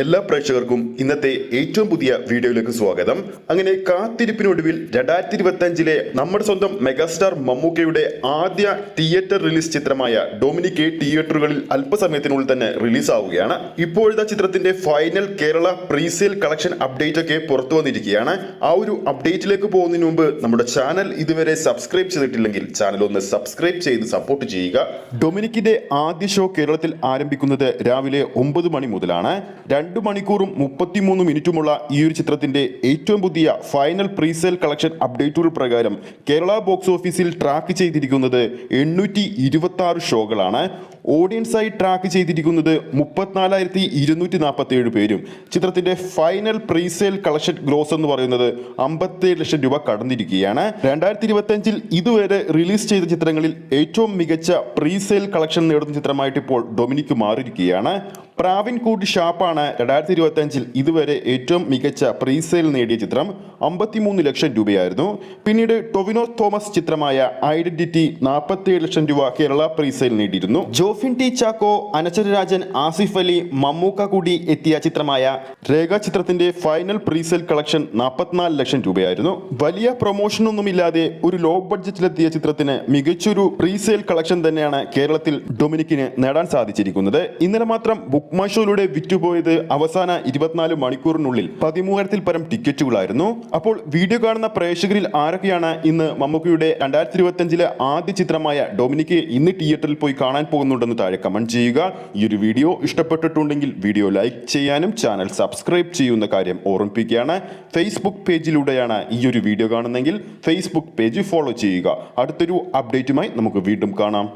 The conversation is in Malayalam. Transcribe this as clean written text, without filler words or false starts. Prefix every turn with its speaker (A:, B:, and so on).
A: എല്ലാ പ്രേക്ഷകർക്കും ഇന്നത്തെ ഏറ്റവും പുതിയ വീഡിയോയിലേക്ക് സ്വാഗതം. അങ്ങനെ കാത്തിരിപ്പിനൊടുവിൽ 2025 നമ്മുടെ സ്വന്തം മെഗാസ്റ്റാർ മമ്മൂക്കയുടെ ആദ്യ തിയേറ്റർ റിലീസ് ചിത്രമായ ഡൊമിനിക് തിയേറ്ററുകളിൽ അല്പസമയത്തിനുള്ളിൽ തന്നെ റിലീസ് ആവുകയാണ്. ഇപ്പോഴത്തെ ചിത്രത്തിന്റെ final Kerala presale collection update ഒക്കെ പുറത്തു വന്നിരിക്കുകയാണ്. ആ ഒരു അപ്ഡേറ്റിലേക്ക് പോകുന്നതിന് മുമ്പ് നമ്മുടെ ചാനൽ ഇതുവരെ സബ്സ്ക്രൈബ് ചെയ്തിട്ടില്ലെങ്കിൽ ചാനൽ ഒന്ന് സബ്സ്ക്രൈബ് ചെയ്ത് സപ്പോർട്ട് ചെയ്യുക. ഡൊമിനിക്കിന്റെ ആദ്യ ഷോ കേരളത്തിൽ ആരംഭിക്കുന്നത് രാവിലെ 9 മണി മുതലാണ്. 2 മണിക്കൂറും 33 മിനിറ്റുമുള്ള ഈ ഒരു ചിത്രത്തിന്റെ ഏറ്റവും പുതിയ ഫൈനൽ പ്രീസെയിൽ കളക്ഷൻ അപ്ഡേറ്റുകൾ പ്രകാരം കേരള ബോക്സ് ഓഫീസിൽ ട്രാക്ക് ചെയ്തിരിക്കുന്നത് 826 ഷോകളാണ്. ഓഡിയൻസായി ട്രാക്ക് ചെയ്തിരിക്കുന്നത് 34,247 പേരും. ചിത്രത്തിന്റെ ഫൈനൽ പ്രീസെയിൽ കളക്ഷൻ ഗ്രോസ് എന്ന് പറയുന്നത് 57 ലക്ഷം രൂപ കടന്നിരിക്കുകയാണ്. 2025 ഇതുവരെ റിലീസ് ചെയ്ത ചിത്രങ്ങളിൽ ഏറ്റവും മികച്ച പ്രീസെയിൽ കളക്ഷൻ നേടുന്ന ചിത്രമായിട്ട് ഇപ്പോൾ ഡൊമിനിക് മാറിയിരിക്കുകയാണ്. പ്രാവിൻകൂട് ഷാപ്പാണ് 2025 ഇതുവരെ ഏറ്റവും മികച്ച പ്രീസെയിൽ നേടിയ ചിത്രം. 53 ലക്ഷം രൂപയായിരുന്നു. പിന്നീട് ടൊവിനോ തോമസ് ചിത്രമായ ഐഡന്റിറ്റി 47 ലക്ഷം രൂപ കേരള പ്രീസെയിൽ നേടിയിരുന്നു. ജോഫിൻ ടി ചാക്കോ, അനശ്വരരാജൻ, ആസിഫ് അലി, മമ്മൂക്ക കൂടി എത്തിയ ചിത്രമായ രേഖ ചിത്രത്തിന്റെ ഫൈനൽ പ്രീസെയിൽ കളക്ഷൻ 44 ലക്ഷം രൂപയായിരുന്നു. വലിയ പ്രൊമോഷൻ ഒന്നുമില്ലാതെ ഒരു ലോ ബഡ്ജറ്റിലെത്തിയ ചിത്രത്തിന് മികച്ചൊരു പ്രീസെയിൽ കളക്ഷൻ തന്നെയാണ് കേരളത്തിൽ ഡൊമിനിക്കിന് നേടാൻ സാധിച്ചിരിക്കുന്നത്. ഇന്നലെ മാത്രം ബുക്ക് മൈ ഷോയിലൂടെ വിറ്റുപോയത് അവസാന 24 മണിക്കൂറിനുള്ളിൽ 13,000-ൽ പരം ടിക്കറ്റുകളായിരുന്നു. അപ്പോൾ വീഡിയോ കാണുന്ന പ്രേക്ഷകരിൽ ആരൊക്കെയാണ് ഇന്ന് മമ്മൂക്കയുടെ 2025 ആദ്യ ചിത്രമായ ഡൊമിനിക് ഇന്ന് തിയേറ്ററിൽ പോയി കാണാൻ പോകുന്നുണ്ടെന്ന് താഴെ കമന്റ് ചെയ്യുക. ഈ ഒരു വീഡിയോ ഇഷ്ടപ്പെട്ടിട്ടുണ്ടെങ്കിൽ വീഡിയോ ലൈക്ക് ചെയ്യാനും ചാനൽ സബ്സ്ക്രൈബ് ചെയ്യുന്ന കാര്യം ഓർമ്മിപ്പിക്കുകയാണ്. ഫേസ്ബുക്ക് പേജിലൂടെയാണ് ഈ ഒരു വീഡിയോ കാണുന്നതെങ്കിൽ ഫേസ്ബുക്ക് പേജ് ഫോളോ ചെയ്യുക. അടുത്തൊരു അപ്ഡേറ്റുമായി നമുക്ക് വീണ്ടും കാണാം.